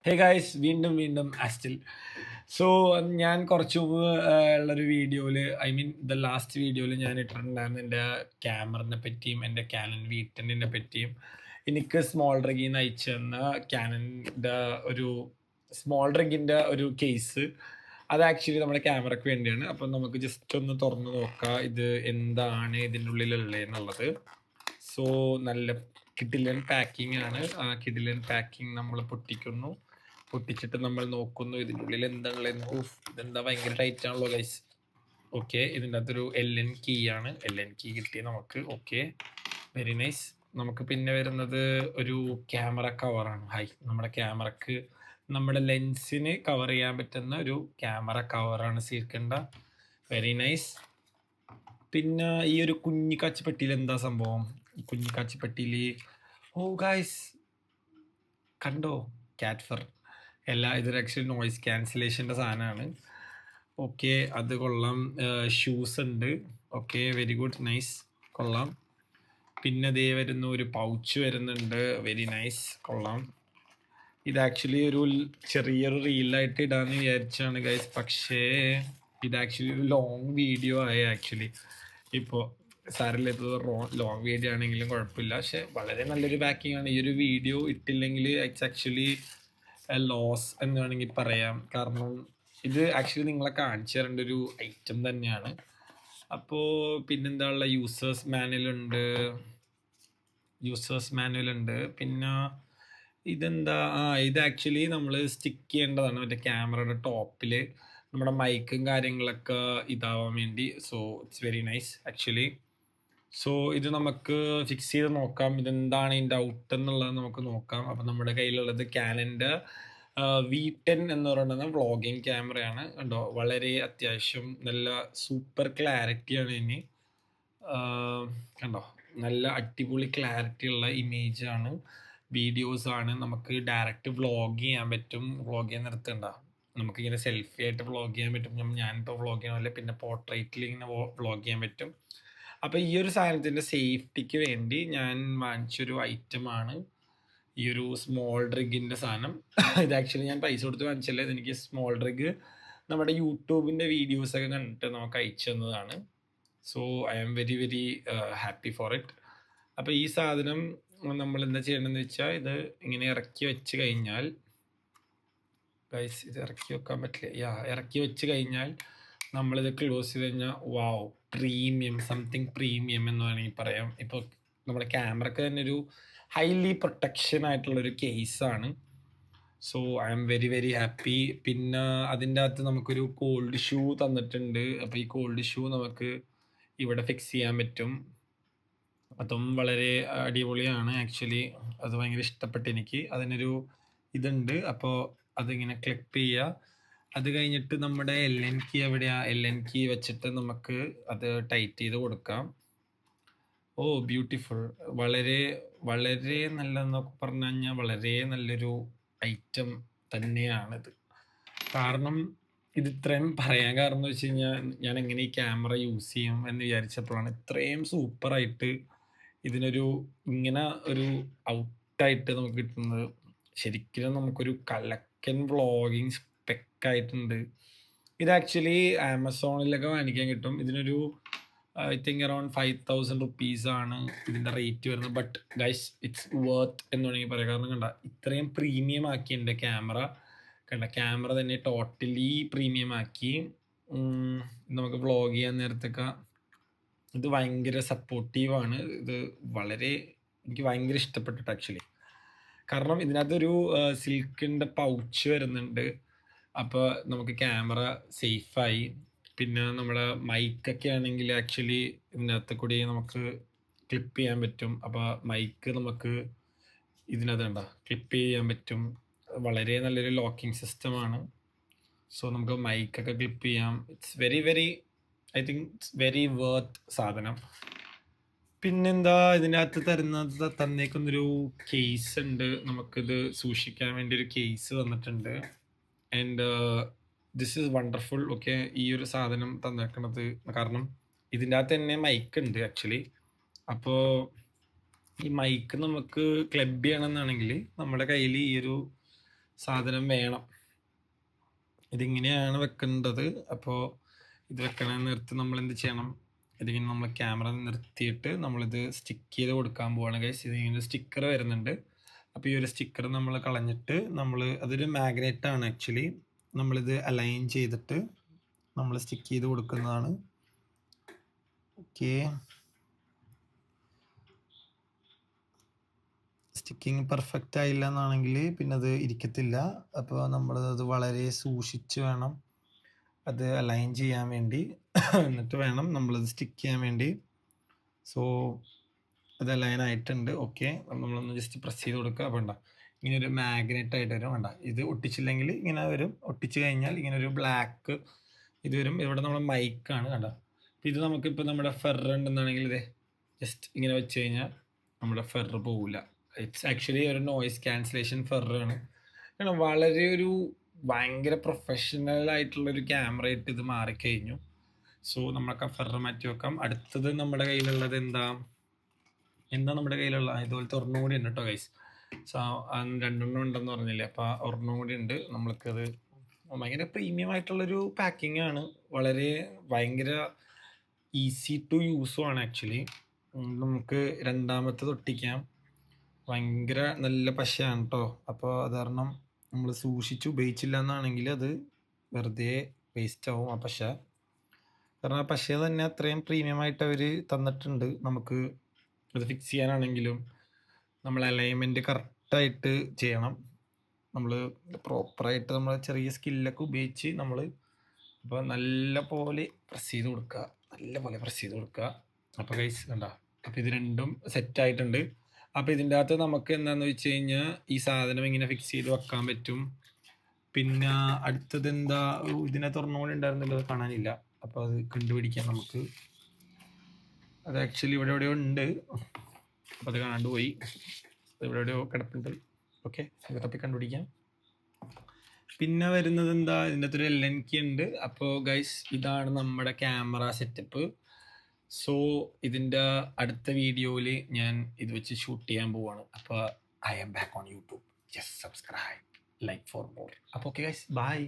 Hey guys വീണ്ടും ആസ്റ്റിൽ. So ഞാൻ കുറച്ച് മുമ്പ് ഉള്ളൊരു വീഡിയോയിൽ, ഐ മീൻ ദ ലാസ്റ്റ് വീഡിയോയിൽ ഞാൻ ഇട്ടിട്ടുണ്ടായിരുന്നു എൻ്റെ ക്യാമറിനെ പറ്റിയും എൻ്റെ ക്യാനൻ V10നെ പറ്റിയും. എനിക്ക് സ്മോൾ ഡ്രഗിൽ നിന്ന് അയച്ചു തന്ന ക്യാനൻ്റെ ഒരു സ്മോൾ ഡ്രഗിൻ്റെ ഒരു കേസ്. അത് ആക്ച്വലി നമ്മുടെ ക്യാമറയ്ക്ക് വേണ്ടിയാണ്. അപ്പം നമുക്ക് ജസ്റ്റ് ഒന്ന് തുറന്ന് നോക്കാം ഇത് എന്താണ് ഇതിൻ്റെ ഉള്ളിലുള്ളത്. സോ നല്ല കിഡിലൻ പാക്കിംഗ് ആണ്. ആ കിഡിലൻ പാക്കിംഗ് നമ്മൾ പൊട്ടിച്ചിട്ട് നമ്മൾ നോക്കുന്നു ഇതിൻ്റെ ഉള്ളിൽ എന്താണുള്ളത്. ഓഫ്, ഇതെന്താ ഭയങ്കര ടൈറ്റ് ആണല്ലോ ഗൈസ്. ഓക്കെ, ഇതിൻ്റെ അകത്തൊരു LN കീ ആണ്. LN കീ കിട്ടി നമുക്ക്. Okay, very nice. നമുക്ക് പിന്നെ വരുന്നത് ഒരു ക്യാമറ കവറാണ്. നമ്മുടെ ക്യാമറക്ക്, നമ്മുടെ ലെൻസിന് കവർ ചെയ്യാൻ പറ്റുന്ന ഒരു ക്യാമറ കവറാണ് സീർക്കണ്ട. Very nice. പിന്നെ ഈ ഒരു കുഞ്ഞി കാച്ചിപ്പെട്ടിയിൽ എന്താ സംഭവം? ഈ കുഞ്ഞി കാച്ചിപ്പെട്ടിയിൽ ഓ ഗൈസ് കണ്ടോ, ക്യാറ്റ് ഫർ. ഇതൊരു ആക്ച്വലി നോയിസ് ക്യാൻസലേഷൻ്റെ സാധനമാണ്. ഓക്കെ, അത് കൊള്ളാം. ഷൂസ് ഉണ്ട്. ഓക്കെ, വെരി ഗുഡ്, നൈസ്, കൊള്ളാം. പിന്നെ ദേ വരുന്ന ഒരു പൗച്ച് വരുന്നുണ്ട്. വെരി നൈസ്, കൊള്ളാം. ഇത് ആക്ച്വലി ഒരു ചെറിയൊരു റീലായിട്ട് ഇടാന്ന് വിചാരിച്ചാണ് ഗൈസ്, പക്ഷേ ഇത് ആക്ച്വലി ഒരു ലോങ് വീഡിയോ ആയി. ആക്ച്വലി ഇപ്പോൾ സാറില്ല, ഇപ്പോൾ ലോങ് വീഡിയോ ആണെങ്കിലും കുഴപ്പമില്ല, പക്ഷെ വളരെ നല്ലൊരു പാക്കിംഗ് ആണ്. ഈ ഒരു വീഡിയോ ഇട്ടില്ലെങ്കിൽ ഇറ്റ്സ് ആക്ച്വലി ലോസ് എന്ന് വേണമെങ്കിൽ പറയാം. കാരണം ഇത് ആക്ച്വലി നിങ്ങളെ കാണിച്ചു തരേണ്ട ഒരു ഐറ്റം തന്നെയാണ്. അപ്പോൾ പിന്നെന്താ ഉള്ള, യൂസേഴ്സ് മാനുവൽ ഉണ്ട്. പിന്നെ ഇതെന്താ, ഇത് ആക്ച്വലി നമ്മൾ സ്റ്റിക്ക് ചെയ്യേണ്ടതാണ് മറ്റേ ക്യാമറയുടെ ടോപ്പിൽ, നമ്മുടെ മൈക്കും കാര്യങ്ങളൊക്കെ ഇതാവാൻ വേണ്ടി. So it's very nice actually. So ഇത് നമുക്ക് ഫിക്സ് ചെയ്ത് നോക്കാം, ഇതെന്താണ് ഇതിൻ്റെ ഔട്ട് എന്നുള്ളത് നമുക്ക് നോക്കാം. അപ്പം നമ്മുടെ കയ്യിലുള്ളത് ക്യാനൻ്റെ V10 എന്ന് പറയുന്നത് വ്ളോഗിങ് ക്യാമറയാണ്. കണ്ടോ, വളരെ അത്യാവശ്യം നല്ല സൂപ്പർ ക്ലാരിറ്റിയാണ് ഇതിന്. കണ്ടോ, നല്ല അടിപൊളി ക്ലാരിറ്റി ഉള്ള ഇമേജ് ആണ്, വീഡിയോസ് ആണ്. നമുക്ക് ഡയറക്റ്റ് വ്ളോഗ് ചെയ്യാൻ പറ്റും. വ്ളോഗ് ചെയ്യാൻ നിർത്തണ്ട, നമുക്കിങ്ങനെ സെൽഫി ആയിട്ട് വ്ളോഗ് ചെയ്യാൻ പറ്റും. ഞാനിപ്പോൾ വ്ളോഗ് ചെയ്യണമല്ലേ, പിന്നെ പോർട്രേറ്റിൽ ഇങ്ങനെ വ്ളോഗ് ചെയ്യാൻ പറ്റും. അപ്പോൾ ഈ ഒരു സാധനത്തിൻ്റെ സേഫ്റ്റിക്ക് വേണ്ടി ഞാൻ വാങ്ങിച്ചൊരു ഐറ്റമാണ് ഈ ഒരു സ്മോൾ ഡ്രിഗിൻ്റെ സാധനം. ഇത് ആക്ച്വലി ഞാൻ പൈസ കൊടുത്ത് വാങ്ങിച്ചല്ലേ, ഇതെനിക്ക് സ്മോൾ ഡ്രിഗ് നമ്മുടെ യൂട്യൂബിൻ്റെ വീഡിയോസൊക്കെ കണ്ടിട്ട് നമുക്ക് അയച്ചു തന്നതാണ്. So I am very very happy for it. അപ്പോൾ ഈ സാധനം നമ്മൾ എന്താ ചെയ്യണമെന്ന് വെച്ചാൽ, ഇത് ഇങ്ങനെ ഇറക്കി വെച്ച് കഴിഞ്ഞാൽ ഗൈസ്, ഇത് ഇറക്കി വെക്കാൻ പറ്റില്ല. ഇറക്കി വെച്ച് കഴിഞ്ഞാൽ നമ്മളിത് ക്ലോസ് ചെയ്ത് കഴിഞ്ഞാൽ വാവ്, പ്രീമിയം, സംതിങ് പ്രീമിയം എന്ന് വേണമെങ്കിൽ പറയാം. ഇപ്പോൾ നമ്മുടെ ക്യാമറക്ക് തന്നെ ഒരു ഹൈലി പ്രൊട്ടക്ഷൻ ആയിട്ടുള്ളൊരു കേസാണ്. So I am very very happy. പിന്നെ അതിൻ്റെ അകത്ത് നമുക്കൊരു കോൾഡ് ഷൂ തന്നിട്ടുണ്ട്. അപ്പോൾ ഈ കോൾഡ് ഷൂ നമുക്ക് ഇവിടെ ഫിക്സ് ചെയ്യാൻ പറ്റും. അതും വളരെ അടിപൊളിയാണ് ആക്ച്വലി. അത് ഭയങ്കര ഇഷ്ടപ്പെട്ടു എനിക്ക്. അതിനൊരു ഇതുണ്ട്, അപ്പോൾ അതിങ്ങനെ ക്ലിക്ക് ചെയ്യുക. അത് കഴിഞ്ഞിട്ട് നമ്മുടെ LN കീ എവിടെയാണ്, LN കീ വെച്ചിട്ട് നമുക്ക് അത് ടൈറ്റ് ചെയ്ത് കൊടുക്കാം. ഓ ബ്യൂട്ടിഫുൾ, വളരെ വളരെ നല്ലതെന്നൊക്കെ പറഞ്ഞു കഴിഞ്ഞാൽ വളരെ നല്ലൊരു ഐറ്റം തന്നെയാണിത്. കാരണം ഇത് ഇത്രയും പറയാൻ കാരണം എന്ന് വെച്ച് കഴിഞ്ഞാൽ, ഞാൻ എങ്ങനെ ഈ ക്യാമറ യൂസ് ചെയ്യും എന്ന് വിചാരിച്ചപ്പോഴാണ് ഇത്രയും സൂപ്പറായിട്ട് ഇതിനൊരു ഇങ്ങനെ ഒരു ഔട്ടായിട്ട് നമുക്ക് കിട്ടുന്നത്. ശരിക്കും നമുക്കൊരു കലക്കൻ വ്ളോഗിങ് സ്പെക്കായിട്ടുണ്ട്. ഇത് ആക്ച്വലി ആമസോണിലൊക്കെ വാങ്ങിക്കാൻ കിട്ടും. ഇതിനൊരു ഐ തിങ്ക് അറൗണ്ട് 5,000 റുപ്പീസാണ് ഇതിൻ്റെ റേറ്റ് വരുന്നത്. ബട്ട് ഗൈസ് ഇറ്റ്സ് വർത്ത് എന്ന് വേണമെങ്കിൽ പറയാം. കാരണം കണ്ട, ഇത്രയും പ്രീമിയം ആക്കി എൻ്റെ ക്യാമറ. ക്യാമറ തന്നെ ടോട്ടലി പ്രീമിയം ആക്കി. നമുക്ക് വ്ളോഗ് ചെയ്യാൻ നേരത്തൊക്കെ ഇത് ഭയങ്കര സപ്പോർട്ടീവാണ്. ഇത് വളരെ എനിക്ക് ഭയങ്കര ഇഷ്ടപ്പെട്ടിട്ട് ആക്ച്വലി. കാരണം ഇതിനകത്തൊരു സിൽക്കിൻ്റെ പൗച്ച് വരുന്നുണ്ട്. അപ്പോൾ നമുക്ക് ക്യാമറ സേഫായി. പിന്നെ നമ്മുടെ മൈക്കൊക്കെ ആണെങ്കിൽ ആക്ച്വലി ഇതിനകത്ത് കൂടി നമുക്ക് ക്ലിപ്പ് ചെയ്യാൻ പറ്റും. അപ്പോൾ മൈക്ക് നമുക്ക് ഇതിനകത്ത് കണ്ട ക്ലിപ്പ് ചെയ്യാൻ പറ്റും. വളരെ നല്ലൊരു ലോക്കിംഗ് സിസ്റ്റമാണ്. സോ നമുക്ക് മൈക്കൊക്കെ ക്ലിപ്പ് ചെയ്യാം. It's very very, I think it's very worth സാധനം. പിന്നെന്താ ഇതിനകത്ത് തന്നേക്കുന്നൊരു കേസ് ഉണ്ട്. നമുക്കിത് സൂക്ഷിക്കാൻ വേണ്ടി ഒരു കേസ് തന്നിട്ടുണ്ട്. And this is wonderful. Okay, ഈ ഒരു സാധനം തന്നേക്കണത് കാരണം ഇതിൻ്റെ അകത്ത് തന്നെ മൈക്ക് ഉണ്ട് ആക്ച്വലി. അപ്പോൾ ഈ മൈക്ക് നമുക്ക് ക്ലബ് ചെയ്യണമെന്നാണെങ്കിൽ നമ്മുടെ കയ്യിൽ ഈ ഒരു സാധനം വേണം. ഇതിങ്ങനെയാണ് വെക്കേണ്ടത്. അപ്പോൾ ഇത് വെക്കണ നേരത്ത് നമ്മൾ എന്ത് ചെയ്യണം, ഇതിങ്ങനെ നമ്മൾ ക്യാമറ നിർത്തിയിട്ട് നമ്മളിത് സ്റ്റിക്ക് ചെയ്ത് കൊടുക്കാൻ പോവാണ് ഗൈസ്. ഇതിങ്ങനെ സ്റ്റിക്കർ വരുന്നുണ്ട്. അപ്പോൾ ഈ ഒരു സ്റ്റിക്കർ നമ്മൾ കളഞ്ഞിട്ട് അതൊരു മാഗ്നറ്റാണ് ആക്ച്വലി. നമ്മളിത് അലൈൻ ചെയ്തിട്ട് നമ്മൾ സ്റ്റിക്ക് ചെയ്ത് കൊടുക്കുന്നതാണ്. ഓക്കെ, സ്റ്റിക്കിങ് പെർഫെക്റ്റ് ആയില്ല എന്നാണെങ്കിൽ പിന്നെ അത് ഇരിക്കത്തില്ല. അപ്പോൾ അത് വളരെ സൂക്ഷിച്ച് വേണം അത് അലൈൻ ചെയ്യാൻ വേണ്ടി. എന്നിട്ട് വേണം നമ്മളത് സ്റ്റിക്ക് ചെയ്യാൻ വേണ്ടി. സോ അത് അലൈൻ ആയിട്ടുണ്ട്. ഓക്കെ, നമ്മളൊന്ന് ജസ്റ്റ് പ്രസ് ചെയ്ത് കൊടുക്കുക. അപ്പോൾ വേണ്ട, ഇങ്ങനെ ഒരു മാഗ്നറ്റ് ആയിട്ട് വരും. വേണ്ട, ഇത് ഒട്ടിച്ചില്ലെങ്കിൽ ഇങ്ങനെ വരും. ഒട്ടിച്ച് കഴിഞ്ഞാൽ ഇങ്ങനെ ഒരു ബ്ലാക്ക് ഇത് വരും. ഇവിടെ നമ്മുടെ മൈക്കാണ് കണ്ട. അപ്പോൾ ഇത് നമുക്കിപ്പോൾ നമ്മുടെ ഫെറർ ഉണ്ടെന്നാണെങ്കിൽ ഇതേ ജസ്റ്റ് ഇങ്ങനെ വെച്ച് കഴിഞ്ഞാൽ നമ്മുടെ ഫെറർ പോവില്ല. ഇറ്റ്സ് ആക്ച്വലി ഒരു നോയിസ് ക്യാൻസലേഷൻ ഫെറാണ്. കാരണം വളരെ ഒരു ഭയങ്കര പ്രൊഫഷണൽ ആയിട്ടുള്ളൊരു ക്യാമറ ആയിട്ട് ഇത് മാറിക്കഴിഞ്ഞു. സോ നമുക്ക് ആ ഫെറർ മാറ്റി വെക്കാം. അടുത്തത് നമ്മുടെ കയ്യിലുള്ളത് എന്താ നമ്മുടെ കയ്യിലുള്ള ഇതുപോലത്തെ ഒരെണ്ണം കൂടി ഉണ്ട് കേട്ടോ ഗൈസ്. സോ രണ്ടെണ്ണം ഉണ്ടെന്ന് പറഞ്ഞില്ലേ, അപ്പോൾ ആ ഒരെണ്ണം കൂടി ഉണ്ട്. നമ്മൾക്കത് ഭയങ്കര പ്രീമിയം ആയിട്ടുള്ളൊരു പാക്കിംഗ് ആണ്. വളരെ ഭയങ്കര ഈസി ടു യൂസും ആണ് ആക്ച്വലി. നമുക്ക് രണ്ടാമത്തത് ഒട്ടിക്കാം. ഭയങ്കര നല്ല പശയാണ് കേട്ടോ. അപ്പോൾ അത് കാരണം നമ്മൾ സൂക്ഷിച്ച് ഉപയോഗിച്ചില്ല എന്നാണെങ്കിൽ അത് വെറുതെ വേസ്റ്റ് ആവും ആ പശ. കാരണം ആ പശ തന്നെ അത്രയും പ്രീമിയം ആയിട്ട് അവർ തന്നിട്ടുണ്ട്. നമുക്ക് അത് ഫിക്സ് ചെയ്യാനാണെങ്കിലും നമ്മൾ അലൈൻമെൻറ്റ് കറക്റ്റായിട്ട് ചെയ്യണം. നമ്മൾ പ്രോപ്പറായിട്ട് നമ്മൾ ചെറിയ സ്കില്ലൊക്കെ ഉപയോഗിച്ച് അപ്പോൾ നല്ല പോലെ പ്രസ് ചെയ്ത് കൊടുക്കുക. അപ്പോൾ ഗൈസ് കണ്ട, അപ്പോൾ ഇത് രണ്ടും സെറ്റായിട്ടുണ്ട്. അപ്പോൾ ഇതിൻ്റെ അകത്ത് നമുക്ക് എന്താണെന്ന് വെച്ച് കഴിഞ്ഞാൽ ഈ സാധനം ഇങ്ങനെ ഫിക്സ് ചെയ്ത് വെക്കാൻ പറ്റും. പിന്നെ അടുത്തത് എന്താ, ഇതിനകത്ത് ഒരെണ്ണം കൂടി ഉണ്ടായിരുന്നല്ലോ, അത് കാണാനില്ല. അപ്പോൾ അത് കണ്ടുപിടിക്കാം നമുക്ക്. അത് ആക്ച്വലി ഇവിടെ എവിടെയോ ഉണ്ട്. അപ്പോൾ അത് കാണാണ്ട് പോയി. ഇവിടെ എവിടെയോ കിടപ്പുണ്ട്. ഓക്കെ, അത് തപ്പി കണ്ടുപിടിക്കാം. പിന്നെ വരുന്നത് എന്താ, ഇതിൻ്റെ അകത്തൊരു LNK ഉണ്ട്. അപ്പോൾ ഗൈസ് ഇതാണ് നമ്മുടെ ക്യാമറ സെറ്റപ്പ്. സോ ഇതിൻ്റെ അടുത്ത വീഡിയോയിൽ ഞാൻ ഇത് വെച്ച് ഷൂട്ട് ചെയ്യാൻ പോവാണ്. അപ്പോൾ I am back on YouTube. Just subscribe, like for more. അപ്പോൾ ഓക്കെ ഗൈസ്, ബൈ.